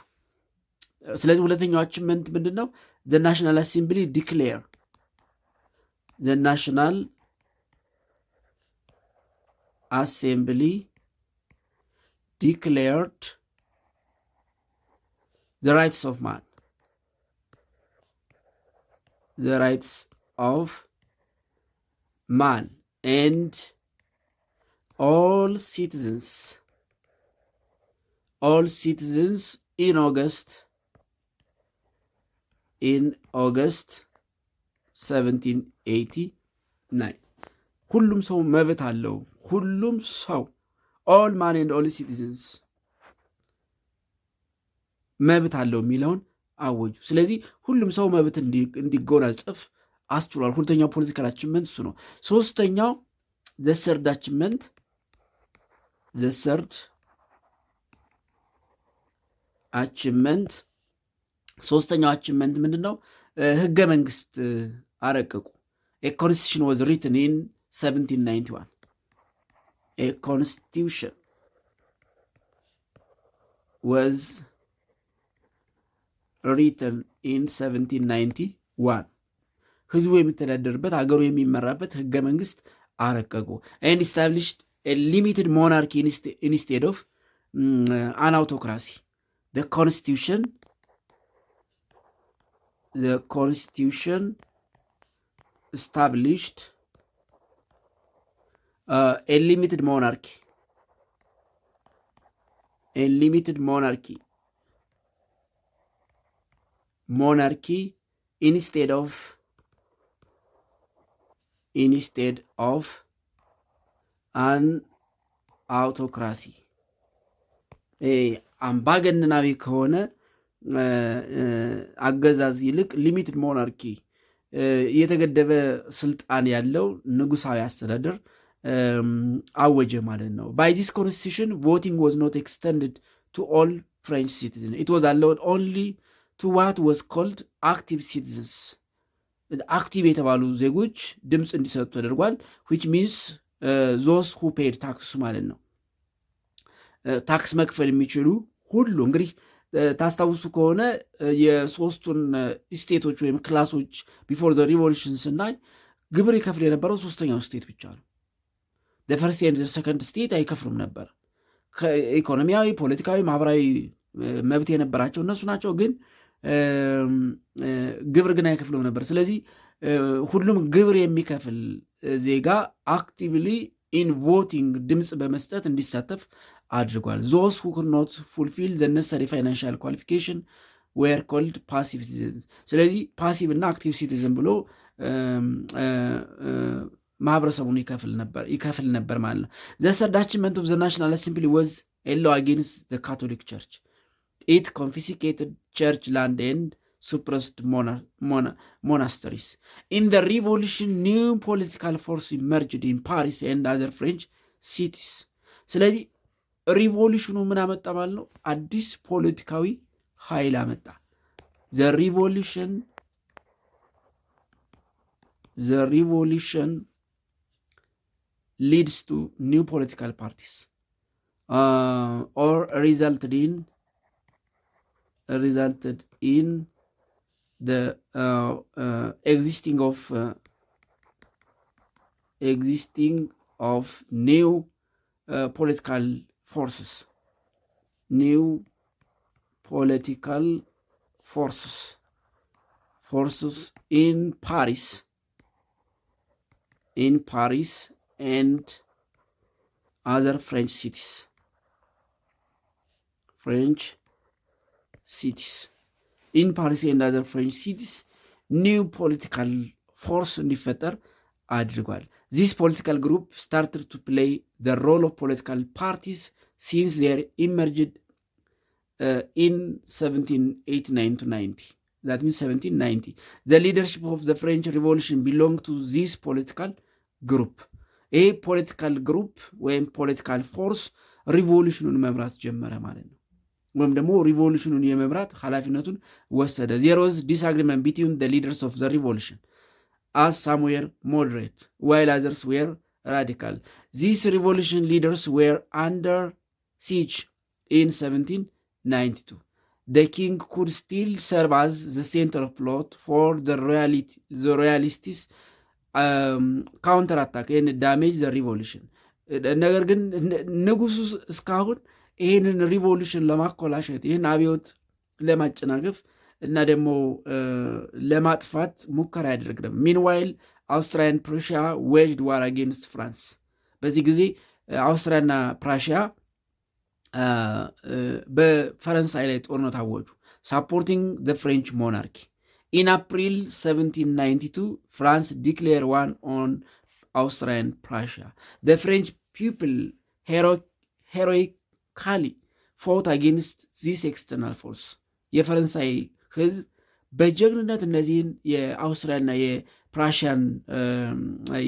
ስለዚህ ሁለተኛው አቺቭመንት ምንድን ነው? ዘ ናሽናል አሴምብሊ ዲክሌር ዘ ናሽናል Assembly declared the rights of man, and all citizens in August 1789 ሁሉም ሰው መብት አለው። ሁሉም ሰው ኦል ማን ኤንድ ኦል ሲቲዝንስ መብት አለው የሚለውን አወጁ። ስለዚህ ሁሉም ሰው መብት እንዲጎናጸፍ አስችሏል። ሁለተኛው ፖለቲካል አቺቭመንት እሱ ነው። ሶስተኛው ዘሰርድ አቺቭመንት ሶስተኛው አቺቭመንት ምንድን ነው? ህገ መንግስት አረቀቁ። ኤ ኮንስቲቱሽን ዋዝ ሪትን ኢን 1791 A constitution was written in 1791. ህዝቡ የሚተዳደርበት ሀገሩ የሚመራበት ህገ መንግስት አረቀቁ። and established a limited monarchy instead of an autocracy. The constitution the constitution established a limited monarchy. A limited monarchy instead of an autocracy. አምባገነናዊ ከሆነ አገዛዝ ይልቅ ሊሚትድ ሞናርኪ የተገደበ ስልጣን ያለው ንጉሳዊ አስተዳደር አወጀ ማለት ነው። by this constitution voting was not extended to all French citizens. It was allowed only to what was called active citizens. አክቲቭ የተባሉ ዜጎች ድምፅ እንዲሰጡ ተደርጓል። which means those who paid tax ማለት ነው። ታክስ መክፈል የሚችሉ ሁሉ እንግዲህ ታስታውሱ ከሆነ የሶስቱን ስቴቶች ወይም ክላሶች ቢፎር ዘ ሪቮሉሽን ስናይ ግብር ይከፍል የነበረው ሶስተኛው ስቴት ብቻ ነው። ፈርስት ኤንድ ሰከንድ ስቴት አይከፍሉም ነበር። ኢኮኖሚያዊ፣ ፖለቲካዊ፣ ማህበራዊ መብት የነበራቸው እነሱ ናቸው፣ ግን ግብር ግን አይከፍሉም ነበር። ስለዚህ ሁሉም ግብር የሚከፍል ዜጋ አክቲቭሊ ኢን ቮቲንግ ድምፅ በመስጠት እንዲሳተፍ አድርጓል። ዞስ who could not fulfill the necessary financial qualification were called passive citizens. ስለዚህ ፓሲቭ እና አክቲቭ ሲቲዝን ብሎ ማህበረሰቡን ይከፍል ነበር ማለት ነው። The third achievement of the National Assembly was a law against the Catholic Church. It confiscated church land and suppressed monasteries. In the revolution, new political force emerged in Paris and other French cities. ስለዚህ ሪቮሉሽኑ ምን አመጣ ማለት ነው? አዲስ ፖለቲካዊ ኃይል አመጣ። the revolution leads to new political parties or resulted in the existing of new political forces in Paris and other French cities. In Paris and other French cities new political force እንዲፈጠር አድርጓል። This political group started to play the role of political parties since they emerged in 1789 to 90. That means 1790. The leadership of the French Revolution belonged to this political group. A political group ወይም political force ሪቮሉሽኑን መምራት ጀመረ ማለት ነው። ወይም ደግሞ ሪቮሉሽኑን የመምራት ኃላፊነቱን ወሰደ። There was disagreement between the leaders of the revolution, as some were moderate while others were radical. These revolution leaders were under siege in 1792. The king could still serve as the center of plot for the royalists counterattack and damage the revolution. ነገር ግን ንጉሱ እስካሁን ይህንን ሪቮሉሽን ለማኮላሸት ይህን አብዮት ለማጨናገፍ እና ደግሞ ለማጥፋት ሙከራ ያደርግ ነበር። ሚንዋይል አውስትሪያን ፕሩሺያ ዌጅድ ዋር አጌንስት ፍራንስ። በዚህ ጊዜ አውስትሪያና ፕራሺያ በፈረንሳይ ላይ ጦርነት አወጁ። ሳፖርቲንግ ዘ ፍሬንች ሞናርኪ። ኢን አፕሪል 1792 ፍራንስ ዲክሌር ዋን ኦን አውስትሪያን ፕራሺያ። ዘ ፍሬንች ፒፕል ሄሮይካሊ ፎት አጌንስት ዚስ ኤክስተርናል ፎርስ። የፈረንሳይ ህዝብ በጀግንነት እነዚህን የአውስትሪያና የፕራሺያን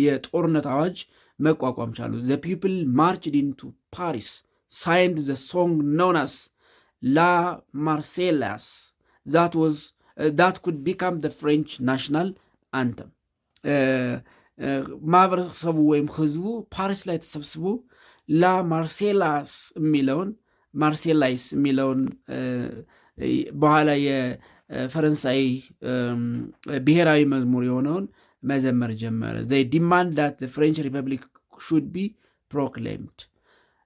የጦርነት አዋጅ መቋቋም ቻሉ። ዘ ፒፕል ማርችድ ኢንቱ ፓሪስ ሳይንድ ዘ ሶንግ ኖን አስ ላ ማርሴላስ ዛት ኩድ ቢካም ዘ ፍሬንች ናሽናል አንተም። ማህበረሰቡ ወይም ህዝቡ ፓሪስ ላይ ተሰብስቦ ላ ማርሴላስ የሚለውን በኋላ የፈረንሳይ ብሔራዊ መዝሙር የሆነውን መዘመር ጀመረ። they demand that the French Republic should be proclaimed.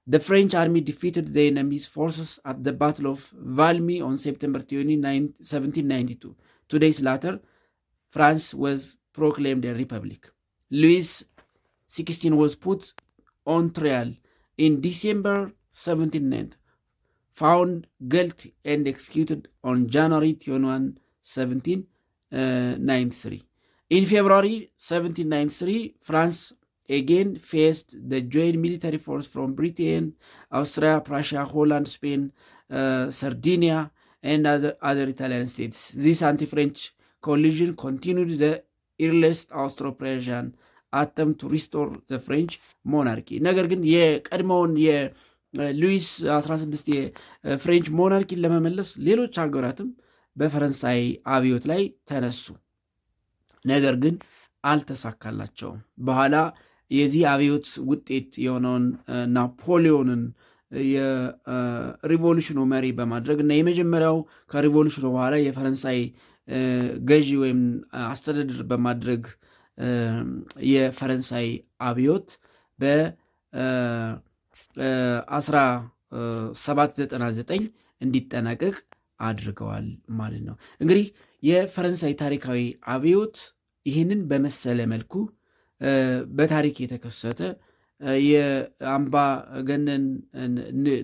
The French army defeated the enemy's forces at the Battle of Valmy on September 29, 1792. 2 days later, France was proclaimed a republic. Louis XVI was put on trial in December 1790, found guilty and executed on January 21, 1793. In February 1793, France again faced the joint military force from Britain, Austria, Prussia, Holland, Spain, Sardinia, and other Italian states. This anti-French coalition continued the earliest Austro-Prussian attempt to restore the French monarchy. ነገር ግን የቀድሞውን የሉዊስ 16 የፍሬንች ሞናርኪን ለመመለስ ሌሎች ሀገራትም በፈረንሳይ አብዮት ላይ ተነሱ። ነገር ግን አልተሳካላቸውም። በኋላ የዚህ አብዮት ውጤት የሆነውን ናፖሊዮንን የሪቮሉሽኑ መሪ በማድረግ እና የመጀመሪያው ከሪቮሉሽኑ በኋላ የፈረንሳይ ገዢ ወይም አስተዳደር በማድረግ የፈረንሳይ አብዮት በ1799 እንዲጠናቀቅ አድርገዋል ማለት ነው። እንግዲህ የፈረንሳይ ታሪካዊ አብዮት ይህንን በመሰለ መልኩ በታሪክ የተከሰተ የአምባገነን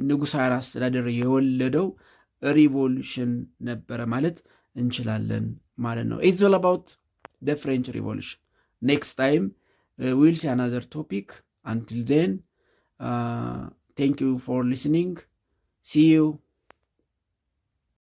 ንጉሳዊ አስተዳደር የወለደው ሪቮሉሽን ነበረ ማለት እንችላለን ማለት ነው። ኢትስ ኦል አባውት the French Revolution. Next time we'll see another topic. Until then, thank you for listening. See you.